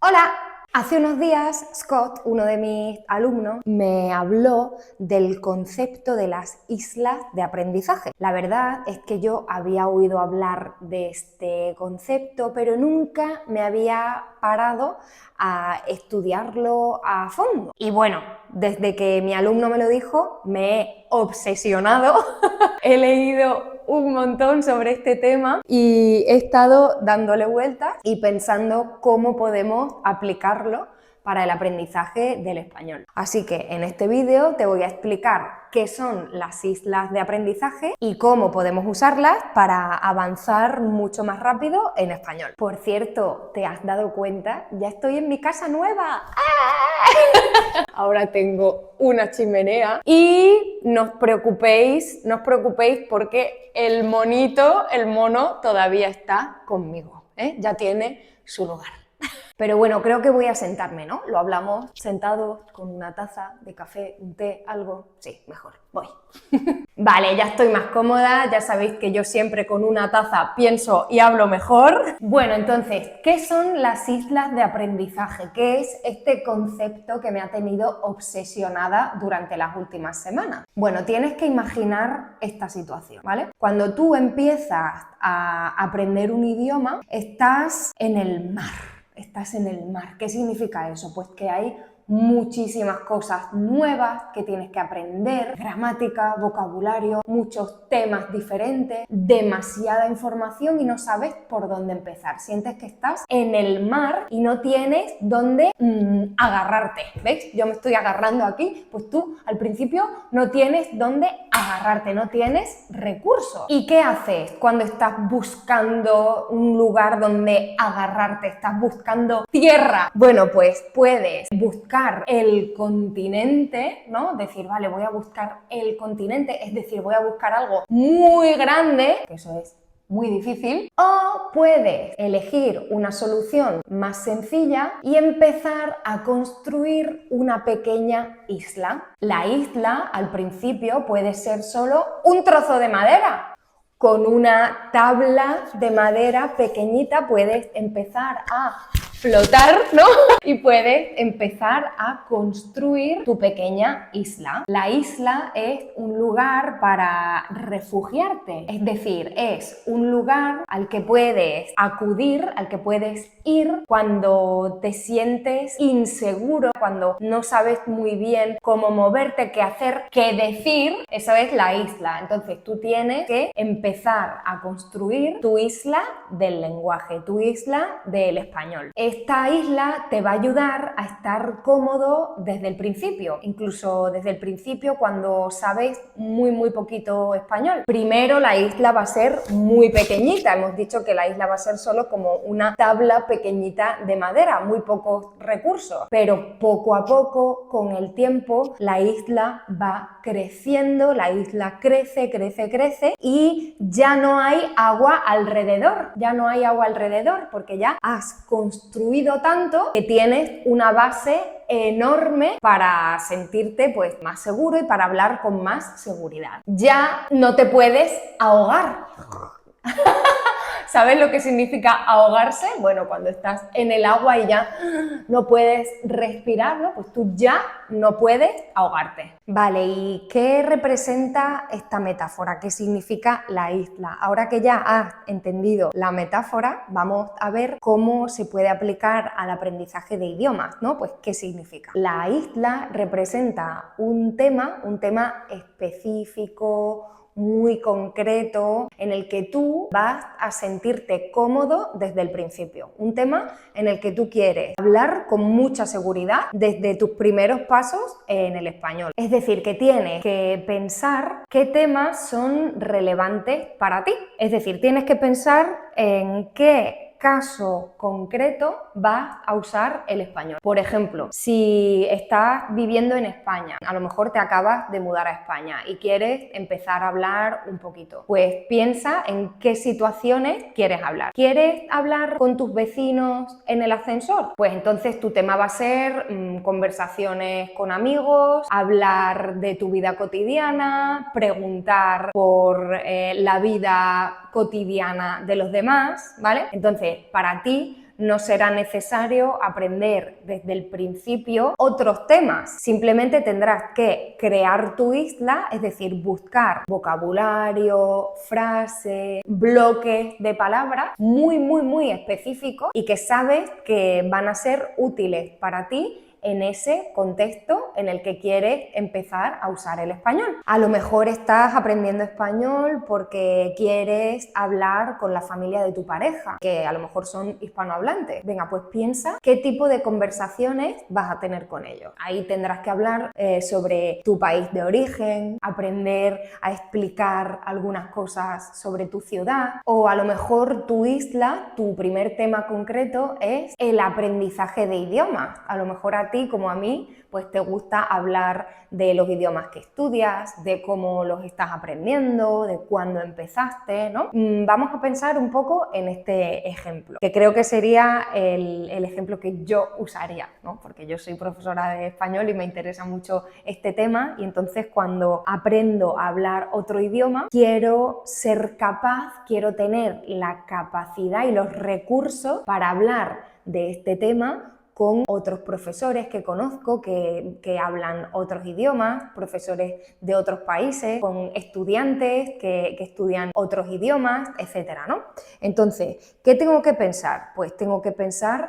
Hola. Hace unos días Scott, uno de mis alumnos, me habló del concepto de las islas de aprendizaje. La verdad es que yo había oído hablar de este concepto, pero nunca me había parado a estudiarlo a fondo. Y bueno, desde que mi alumno me lo dijo, me he obsesionado. He leído un montón sobre este tema y he estado dándole vueltas y pensando cómo podemos aplicarlo para el aprendizaje del español. Así que en este vídeo te voy a explicar qué son las islas de aprendizaje y cómo podemos usarlas para avanzar mucho más rápido en español. Por cierto, ¿te has dado cuenta? Ya estoy en mi casa nueva. Ahora tengo una chimenea y no os preocupéis porque el mono todavía está conmigo, ¿eh? Ya tiene su lugar. Pero bueno, creo que voy a sentarme, ¿no? Lo hablamos sentados con una taza de café, un té, algo. Sí, mejor, voy. Vale, ya estoy más cómoda, ya sabéis que yo siempre con una taza pienso y hablo mejor. Bueno, entonces, ¿qué son las islas de aprendizaje? ¿Qué es este concepto que me ha tenido obsesionada durante las últimas semanas? Bueno, tienes que imaginar esta situación, ¿vale? Cuando tú empiezas a aprender un idioma, estás en el mar. Estás en el mar. ¿Qué significa eso? Pues que hay muchísimas cosas nuevas que tienes que aprender, gramática, vocabulario, muchos temas diferentes, demasiada información y no sabes por dónde empezar. Sientes que estás en el mar y no tienes dónde agarrarte. ¿Veis? Yo me estoy agarrando aquí, pues tú al principio no tienes dónde agarrarte, no tienes recursos. ¿Y qué haces cuando estás buscando un lugar donde agarrarte? Estás buscando tierra. Bueno, pues puedes buscar el continente, ¿no? Decir, vale, voy a buscar el continente, es decir, voy a buscar algo muy grande, que eso es muy difícil, o puedes elegir una solución más sencilla y empezar a construir una pequeña isla. La isla, al principio, puede ser solo un trozo de madera. Con una tabla de madera pequeñita puedes empezar a flotar, ¿no? Y puedes empezar a construir tu pequeña isla. La isla es un lugar para refugiarte, es decir, es un lugar al que puedes acudir, al que puedes ir cuando te sientes inseguro, cuando no sabes muy bien cómo moverte, qué hacer, qué decir. Eso es la isla. Entonces tú tienes que empezar a construir tu isla del lenguaje, tu isla del español. Esta isla te va a ayudar a estar cómodo desde el principio, incluso desde el principio cuando sabes muy poquito español. Primero la isla va a ser muy pequeñita, hemos dicho que la isla va a ser solo como una tabla pequeñita de madera, muy pocos recursos, pero poco a poco, con el tiempo, la isla va creciendo, la isla crece y ya no hay agua alrededor, porque ya has construido tanto que tienes una base enorme para sentirte pues más seguro y para hablar con más seguridad. Ya no te puedes ahogar. ¿Sabes lo que significa ahogarse? Bueno, cuando estás en el agua y ya no puedes respirar, ¿no? Pues tú ya no puedes ahogarte. Vale, ¿y qué representa esta metáfora? ¿Qué significa la isla? Ahora que ya has entendido la metáfora, vamos a ver cómo se puede aplicar al aprendizaje de idiomas, ¿no? Pues, ¿qué significa? La isla representa un tema específico, muy concreto, en el que tú vas a sentirte cómodo desde el principio. Un tema en el que tú quieres hablar con mucha seguridad desde tus primeros pasos en el español. Es decir, que tienes que pensar qué temas son relevantes para ti. Es decir, tienes que pensar en qué caso concreto vas a usar el español. Por ejemplo, si estás viviendo en España, a lo mejor te acabas de mudar a España y quieres empezar a hablar un poquito, pues piensa en qué situaciones quieres hablar. ¿Quieres hablar con tus vecinos en el ascensor? Pues entonces tu tema va a ser conversaciones con amigos, hablar de tu vida cotidiana, preguntar por la vida cotidiana de los demás, ¿vale? Entonces, para ti no será necesario aprender desde el principio otros temas. Simplemente tendrás que crear tu isla, es decir, buscar vocabulario, frases, bloques de palabras muy específicos y que sabes que van a ser útiles para ti en ese contexto en el que quieres empezar a usar el español. A lo mejor estás aprendiendo español porque quieres hablar con la familia de tu pareja, que a lo mejor son hispanohablantes. Venga, pues piensa qué tipo de conversaciones vas a tener con ellos. Ahí tendrás que hablar sobre tu país de origen, aprender a explicar algunas cosas sobre tu ciudad, o a lo mejor tu isla, tu primer tema concreto es el aprendizaje de idiomas. A lo mejor a ti como a mí, pues te gusta hablar de los idiomas que estudias, de cómo los estás aprendiendo, de cuándo empezaste, ¿no? Vamos a pensar un poco en este ejemplo, que creo que sería el ejemplo que yo usaría, ¿no? Porque yo soy profesora de español y me interesa mucho este tema, y entonces cuando aprendo a hablar otro idioma, quiero ser capaz, quiero tener la capacidad y los recursos para hablar de este tema con otros profesores que conozco que hablan otros idiomas, profesores de otros países, con estudiantes que estudian otros idiomas, etcétera, ¿no? Entonces, ¿qué tengo que pensar? Pues tengo que pensar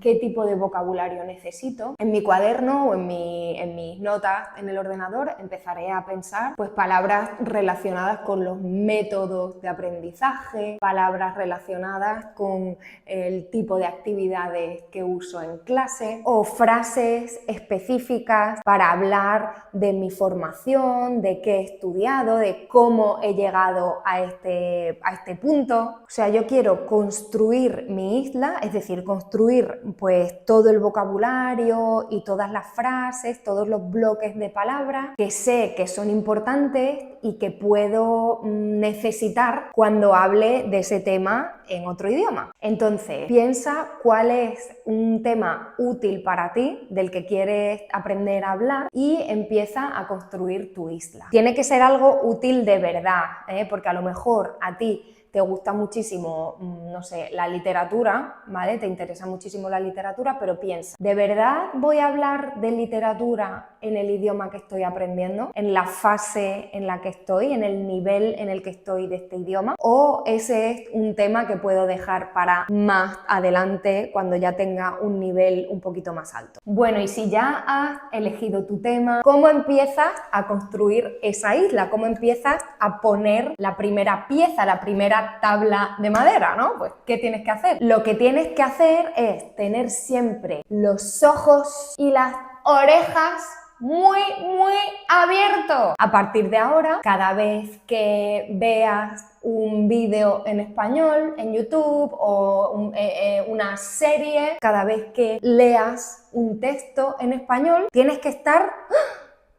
qué tipo de vocabulario necesito. En mi cuaderno o en mis notas en el ordenador empezaré a pensar pues palabras relacionadas con los métodos de aprendizaje, palabras relacionadas con el tipo de actividades que uso en clase, o frases específicas para hablar de mi formación, de qué he estudiado, de cómo he llegado a este punto. O sea, yo quiero construir mi isla, es decir, construir pues todo el vocabulario y todas las frases, todos los bloques de palabras que sé que son importantes y que puedo necesitar cuando hable de ese tema en otro idioma. Entonces, piensa cuál es un tema útil para ti, del que quieres aprender a hablar, y empieza a construir tu isla. Tiene que ser algo útil de verdad, porque a lo mejor a ti te gusta muchísimo, no sé, la literatura, ¿vale? Te interesa muchísimo la literatura, pero piensa, ¿de verdad voy a hablar de literatura en el idioma que estoy aprendiendo? ¿En la fase en la que estoy? ¿En el nivel en el que estoy de este idioma? ¿O ese es un tema que puedo dejar para más adelante cuando ya tenga un nivel un poquito más alto? Bueno, y si ya has elegido tu tema, ¿cómo empiezas a construir esa isla? ¿Cómo empiezas a poner la primera pieza, la primera tabla de madera, ¿no? Pues, ¿qué tienes que hacer? Lo que tienes que hacer es tener siempre los ojos y las orejas muy abiertos. A partir de ahora, cada vez que veas un vídeo en español en YouTube o una serie, cada vez que leas un texto en español, tienes que estar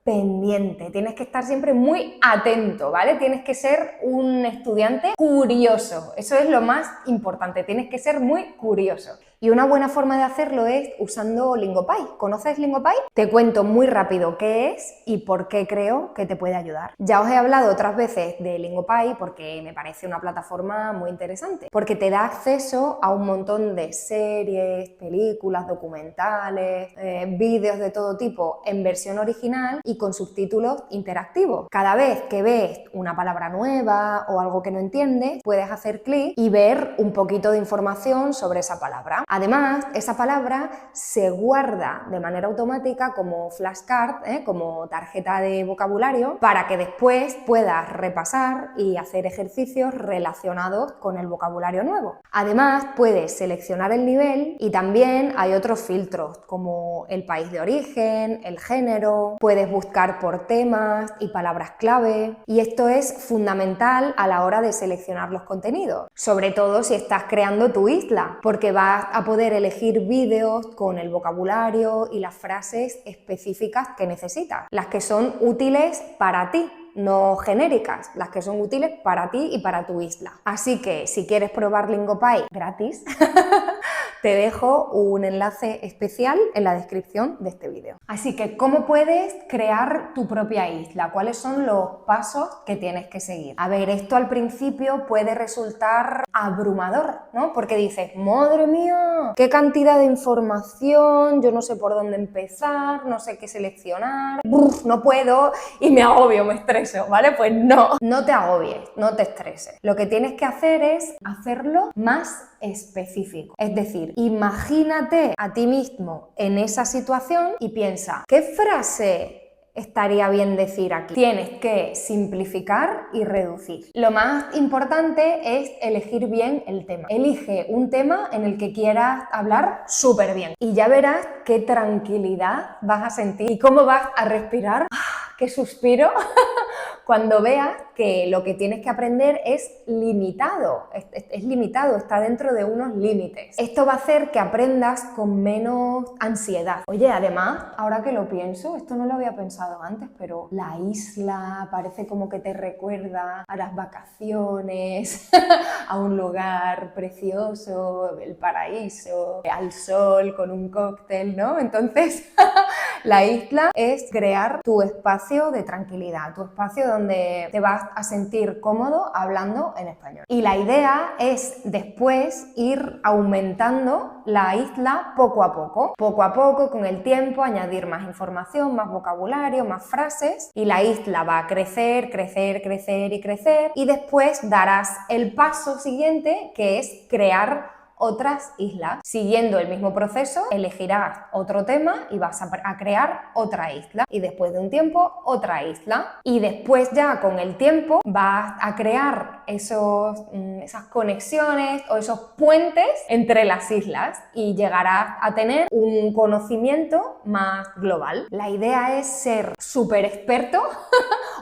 pendiente, tienes que estar siempre muy atento, ¿vale? Tienes que ser un estudiante curioso, eso es lo más importante, tienes que ser muy curioso. Y una buena forma de hacerlo es usando Lingopay. ¿Conoces Lingopay? Te cuento muy rápido qué es y por qué creo que te puede ayudar. Ya os he hablado otras veces de Lingopay porque me parece una plataforma muy interesante, porque te da acceso a un montón de series, películas, documentales, vídeos de todo tipo en versión original y con subtítulos interactivos. Cada vez que ves una palabra nueva o algo que no entiendes, puedes hacer clic y ver un poquito de información sobre esa palabra. Además, esa palabra se guarda de manera automática como flashcard, como tarjeta de vocabulario, para que después puedas repasar y hacer ejercicios relacionados con el vocabulario nuevo. Además, puedes seleccionar el nivel y también hay otros filtros como el país de origen, el género, puedes buscar por temas y palabras clave, y esto es fundamental a la hora de seleccionar los contenidos, sobre todo si estás creando tu isla, porque vas a poder elegir vídeos con el vocabulario y las frases específicas que necesitas, las que son útiles para ti, no genéricas, las que son útiles para ti y para tu isla. Así que si quieres probar Lingopay gratis, te dejo un enlace especial en la descripción de este vídeo. Así que, ¿cómo puedes crear tu propia isla? ¿Cuáles son los pasos que tienes que seguir? A ver, esto al principio puede resultar abrumador, ¿no? Porque dices, madre mía, qué cantidad de información, yo no sé por dónde empezar, no sé qué seleccionar, no puedo y me agobio, me estreso, ¿vale? Pues no te agobies, no te estreses. Lo que tienes que hacer es hacerlo más específico. Es decir, imagínate a ti mismo en esa situación y piensa, ¿qué frase estaría bien decir aquí? Tienes que simplificar y reducir. Lo más importante es elegir bien el tema. Elige un tema en el que quieras hablar súper bien y ya verás qué tranquilidad vas a sentir y cómo vas a respirar. ¡Qué suspiro! Cuando veas que lo que tienes que aprender es limitado, es limitado, está dentro de unos límites. Esto va a hacer que aprendas con menos ansiedad. Oye, además, ahora que lo pienso, esto no lo había pensado antes, pero la isla parece como que te recuerda a las vacaciones, a un lugar precioso, el paraíso, al sol con un cóctel, ¿no? Entonces, la isla es crear tu espacio de tranquilidad, tu espacio donde te vas a sentir cómodo hablando en español. Y la idea es después ir aumentando la isla poco a poco, con el tiempo, añadir más información, más vocabulario, más frases y la isla va a crecer, crecer, crecer y crecer y después darás el paso siguiente que es crear otras islas. Siguiendo el mismo proceso, elegirás otro tema y vas a crear otra isla. Y después de un tiempo, otra isla. Y después ya con el tiempo vas a crear esas conexiones o esos puentes entre las islas y llegarás a tener un conocimiento más global. La idea es ser súper experto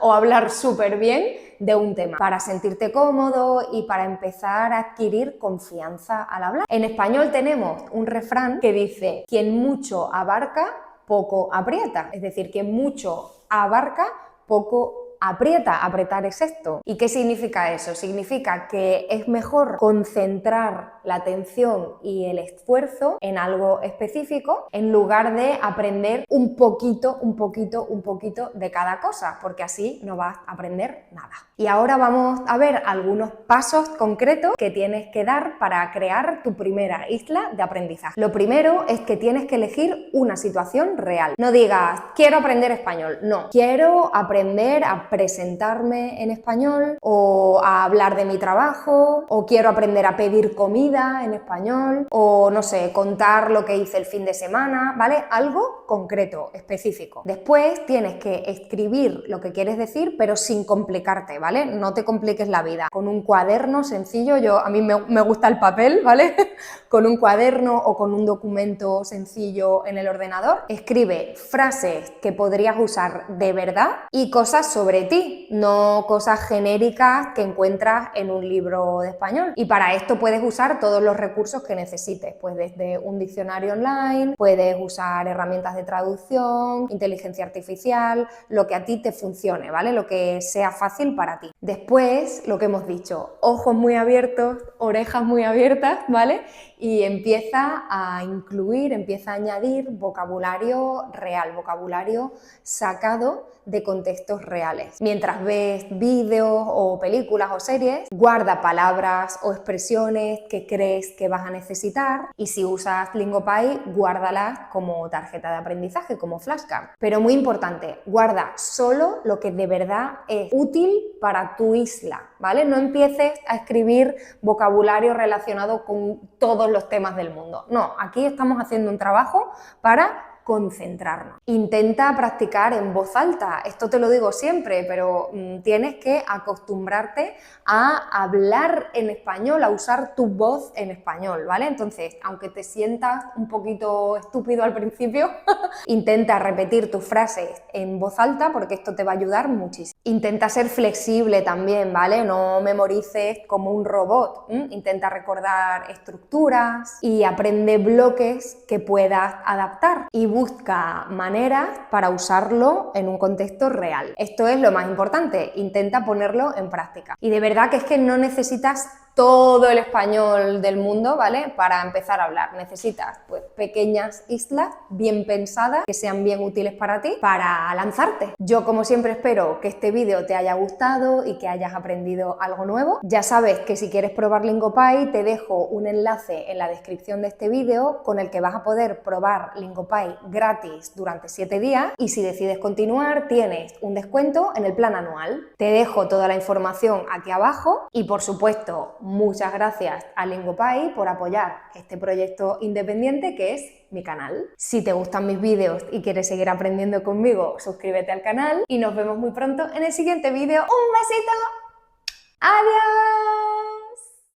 o hablar súper bien de un tema para sentirte cómodo y para empezar a adquirir confianza al hablar. En español tenemos un refrán que dice: quien mucho abarca, poco aprieta. Es decir, quien mucho abarca, poco aprieta. Apretar es esto. ¿Y qué significa eso? Significa que es mejor concentrar la atención y el esfuerzo en algo específico en lugar de aprender un poquito de cada cosa, porque así no vas a aprender nada. Y ahora vamos a ver algunos pasos concretos que tienes que dar para crear tu primera isla de aprendizaje. Lo primero es que tienes que elegir una situación real. No digas, quiero aprender español. No, quiero aprender a presentarme en español o a hablar de mi trabajo o quiero aprender a pedir comida en español o no sé, contar lo que hice el fin de semana, ¿vale? Algo concreto, específico. Después tienes que escribir lo que quieres decir pero sin complicarte, ¿vale? No te compliques la vida. Con un cuaderno sencillo, a mí me gusta el papel, ¿vale? Con un cuaderno o con un documento sencillo en el ordenador, escribe frases que podrías usar de verdad y cosas sobre ti, no cosas genéricas que encuentras en un libro de español. Y para esto puedes usar todos los recursos que necesites, pues desde un diccionario online, puedes usar herramientas de traducción, inteligencia artificial, lo que a ti te funcione, ¿vale? Lo que sea fácil para ti. Después, lo que hemos dicho, ojos muy abiertos, orejas muy abiertas, ¿vale? Y empieza a incluir, empieza a añadir vocabulario real, vocabulario sacado de contextos reales. Mientras ves vídeos o películas o series, guarda palabras o expresiones que crees que vas a necesitar y si usas Lingopie, guárdalas como tarjeta de aprendizaje, como flashcard. Pero muy importante, guarda solo lo que de verdad es útil para tu isla, ¿vale? No empieces a escribir vocabulario relacionado con todos los temas del mundo. No, aquí estamos haciendo un trabajo para concentrarnos. Intenta practicar en voz alta, esto te lo digo siempre, pero tienes que acostumbrarte a hablar en español, a usar tu voz en español, ¿vale? Entonces, aunque te sientas un poquito estúpido al principio, intenta repetir tus frases en voz alta porque esto te va a ayudar muchísimo. Intenta ser flexible también, ¿vale? No memorices como un robot, intenta recordar estructuras y aprende bloques que puedas adaptar y busca maneras para usarlo en un contexto real. Esto es lo más importante, intenta ponerlo en práctica. Y de verdad que es que no necesitas todo el español del mundo, ¿vale? Para empezar a hablar. Necesitas, pues, pequeñas islas bien pensadas, que sean bien útiles para ti, para lanzarte. Yo, como siempre, espero que este vídeo te haya gustado y que hayas aprendido algo nuevo. Ya sabes que si quieres probar Lingopie, te dejo un enlace en la descripción de este vídeo con el que vas a poder probar Lingopie gratis durante 7 días, y si decides continuar, tienes un descuento en el plan anual. Te dejo toda la información aquí abajo y, por supuesto, muchas gracias a Lingopie por apoyar este proyecto independiente que es mi canal. Si te gustan mis vídeos y quieres seguir aprendiendo conmigo, suscríbete al canal y nos vemos muy pronto en el siguiente vídeo. ¡Un besito! ¡Adiós!